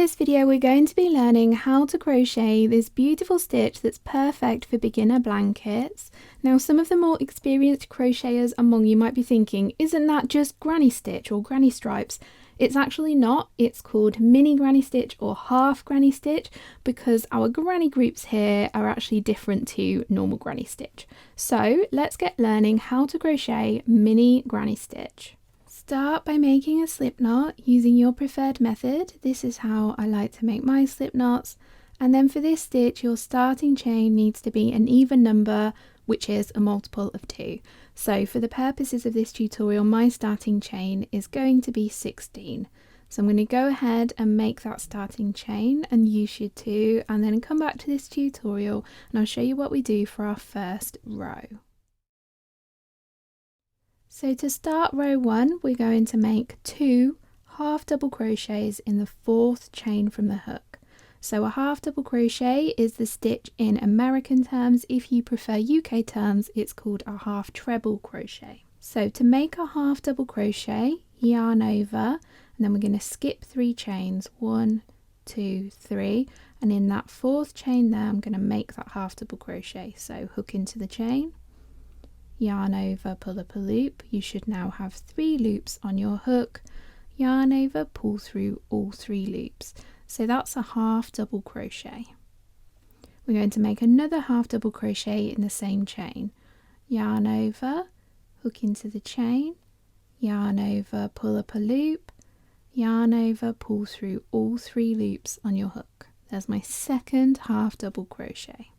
this video we're going to be learning how to crochet this beautiful stitch that's perfect for beginner blankets. Now some of the more experienced crocheters among you might be thinking, isn't that just granny stitch or granny stripes? It's actually not. It's called mini granny stitch or half granny stitch because our granny groups here are actually different to normal granny stitch. So let's get learning how to crochet mini granny stitch. Start by making a slip knot using your preferred method. This is how I like to make my slip knots. And then for this stitch, your starting chain needs to be an even number, which is a multiple of 2. So for the purposes of this tutorial, my starting chain is going to be 16. So I'm going to go ahead and make that starting chain, and you should too, and then come back to this tutorial and I'll show you what we do for our first row. So to start row 1, we're going to make 2 half double crochets in the 4th chain from the hook. So a half double crochet is the stitch in American terms. If you prefer UK terms, it's called a half treble crochet. So to make a half double crochet, yarn over, and then we're going to skip 3 chains, 1, 2, 3, and in that 4th chain there I'm going to make that half double crochet. So hook into the chain, yarn over, pull up a loop. You should now have 3 loops on your hook, yarn over, pull through all 3 loops. So that's a half double crochet. We're going to make another half double crochet in the same chain, yarn over, hook into the chain, yarn over, pull up a loop, yarn over, pull through all 3 loops on your hook. There's my second half double crochet.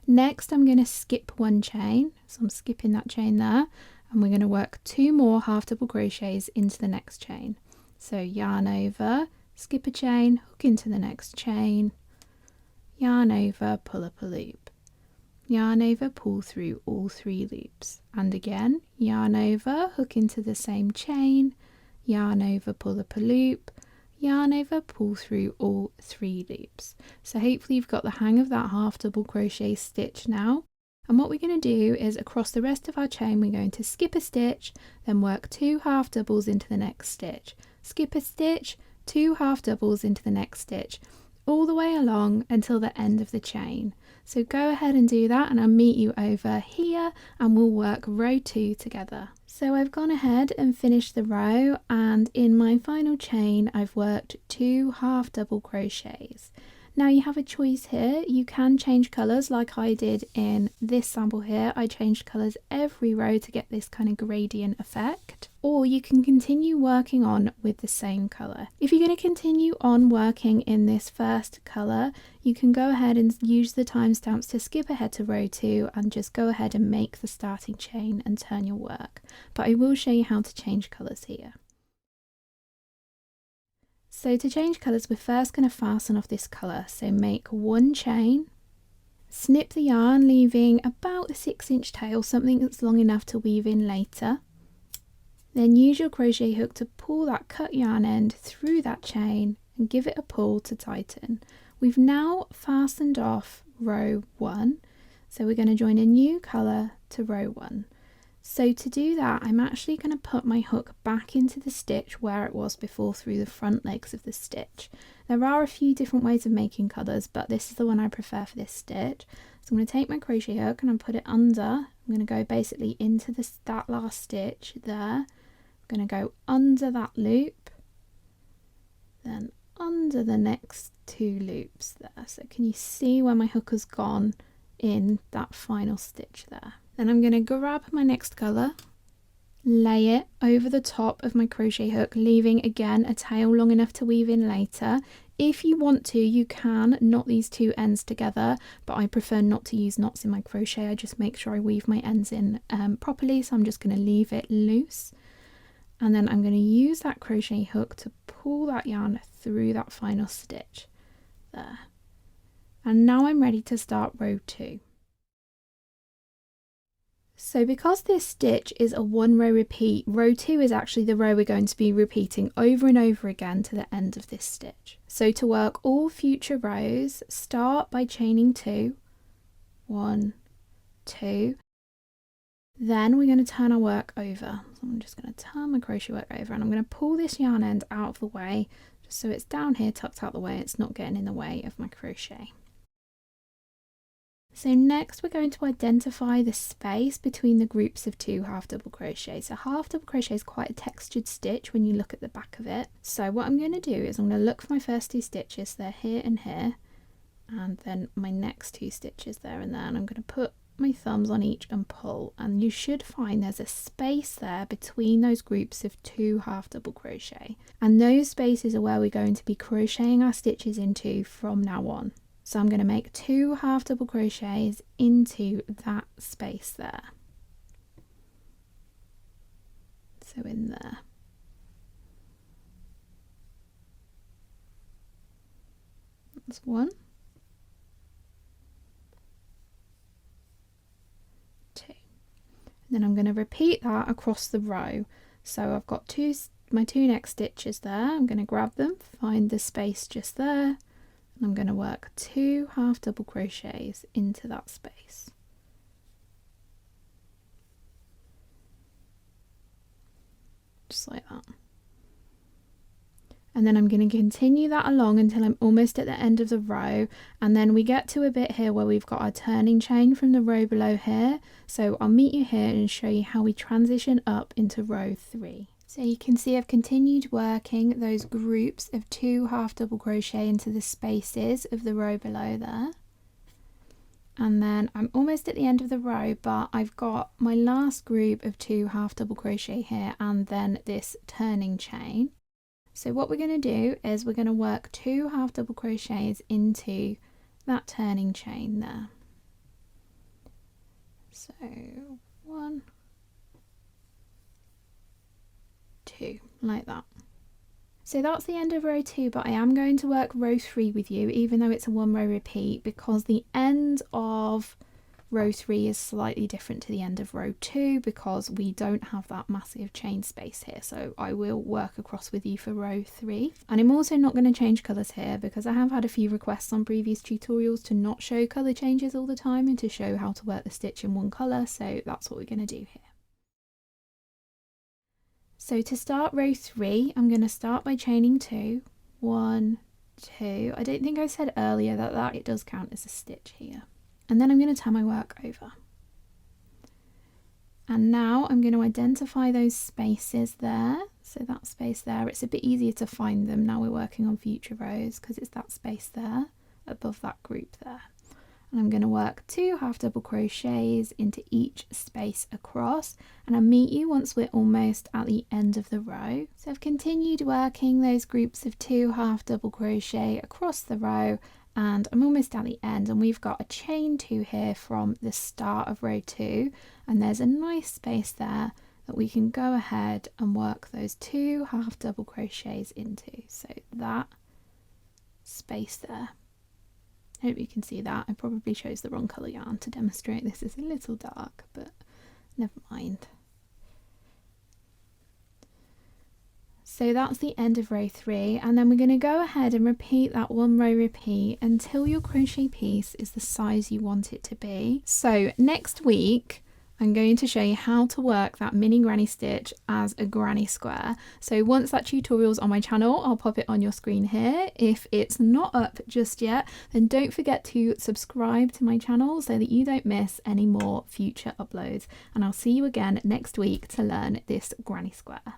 Next I'm going to skip 1 chain, so I'm skipping that chain there, and we're going to work 2 more half double crochets into the next chain. So yarn over, skip a chain, hook into the next chain, yarn over, pull up a loop, yarn over, pull through all 3 loops, and again yarn over, hook into the same chain, yarn over, pull up a loop, yarn over, pull through all 3 loops. So hopefully you've got the hang of that half double crochet stitch now. And what we're going to do is across the rest of our chain we're going to skip a stitch, then work 2 half doubles into the next stitch, skip a stitch, 2 half doubles into the next stitch, all the way along until the end of the chain. So go ahead and do that, and I'll meet you over here and we'll work row 2 together. So I've gone ahead and finished the row, and in my final chain I've worked 2 half double crochets. Now you have a choice here. You can change colours like I did in this sample here. I changed colours every row to get this kind of gradient effect. Or you can continue working on with the same colour. If you're going to continue on working in this first colour, you can go ahead and use the timestamps to skip ahead to row 2 and just go ahead and make the starting chain and turn your work. But I will show you how to change colours here. So to change colours, we're first going to fasten off this colour. So make 1 chain, snip the yarn, leaving about a 6-inch tail, something that's long enough to weave in later. Then use your crochet hook to pull that cut yarn end through that chain and give it a pull to tighten. We've now fastened off row 1, so we're going to join a new colour to row 1. So to do that, I'm actually going to put my hook back into the stitch where it was before through the front legs of the stitch. There are a few different ways of making colours, but this is the one I prefer for this stitch. So I'm going to take my crochet hook and I'll put it under. I'm going to go basically into that last stitch there. I'm going to go under that loop, then under the next 2 loops there. So can you see where my hook has gone in that final stitch there? Then I'm going to grab my next colour, lay it over the top of my crochet hook, leaving again a tail long enough to weave in later. If you want to, you can knot these 2 ends together, but I prefer not to use knots in my crochet. I just make sure I weave my ends in properly, so I'm just going to leave it loose. And then I'm going to use that crochet hook to pull that yarn through that final stitch there. And now I'm ready to start row 2. So because this stitch is a 1 row repeat, row 2 is actually the row we're going to be repeating over and over again to the end of this stitch. So to work all future rows, start by chaining 2, 1, 2, then we're going to turn our work over. So I'm just going to turn my crochet work over and I'm going to pull this yarn end out of the way so it's down here tucked out the way, it's not getting in the way of my crochet. So next we're going to identify the space between the groups of 2 half double crochets. So half double crochet is quite a textured stitch when you look at the back of it. So what I'm going to do is I'm going to look for my first 2 stitches, they're here and here, and then my next 2 stitches there and there, and I'm going to put my thumbs on each and pull, and you should find there's a space there between those groups of 2 half double crochet, and those spaces are where we're going to be crocheting our stitches into from now on. So I'm going to make 2 half double crochets into that space there. So in there. That's 1. 2. And then I'm going to repeat that across the row. So I've got my 2 next stitches there. I'm going to grab them, find the space just there. I'm going to work 2 half double crochets into that space. Just like that. And then I'm going to continue that along until I'm almost at the end of the row, and then we get to a bit here where we've got our turning chain from the row below here. So I'll meet you here and show you how we transition up into row 3. So you can see I've continued working those groups of 2 half double crochet into the spaces of the row below there. And then I'm almost at the end of the row, but I've got my last group of 2 half double crochet here and then this turning chain. So what we're going to do is we're going to work 2 half double crochets into that turning chain there. So 1, 2, like that. So that's the end of row 2, but I am going to work row 3 with you, even though it's a 1 row repeat, because the end of row 3 is slightly different to the end of row 2 because we don't have that massive chain space here. So I will work across with you for row 3. And I'm also not going to change colours here because I have had a few requests on previous tutorials to not show colour changes all the time and to show how to work the stitch in one colour, so that's what we're going to do here. So to start row 3, I'm going to start by chaining 2, 1, 2. I don't think I said earlier that it does count as a stitch here. And then I'm going to turn my work over. And now I'm going to identify those spaces there. So that space there, it's a bit easier to find them now we're working on future rows because it's that space there above that group there. And I'm going to work 2 half double crochets into each space across, and I'll meet you once we're almost at the end of the row. So I've continued working those groups of 2 half double crochet across the row, and I'm almost at the end, and we've got a chain 2 here from the start of row 2, and there's a nice space there that we can go ahead and work those 2 half double crochets into. So that space there. I hope you can see that. I probably chose the wrong colour yarn to demonstrate this. It's a little dark, but never mind. So that's the end of row 3, and then we're going to go ahead and repeat that 1 row repeat until your crochet piece is the size you want it to be. So next week I'm going to show you how to work that mini granny stitch as a granny square. So once that tutorial's on my channel, I'll pop it on your screen here. If it's not up just yet, then don't forget to subscribe to my channel so that you don't miss any more future uploads. And I'll see you again next week to learn this granny square.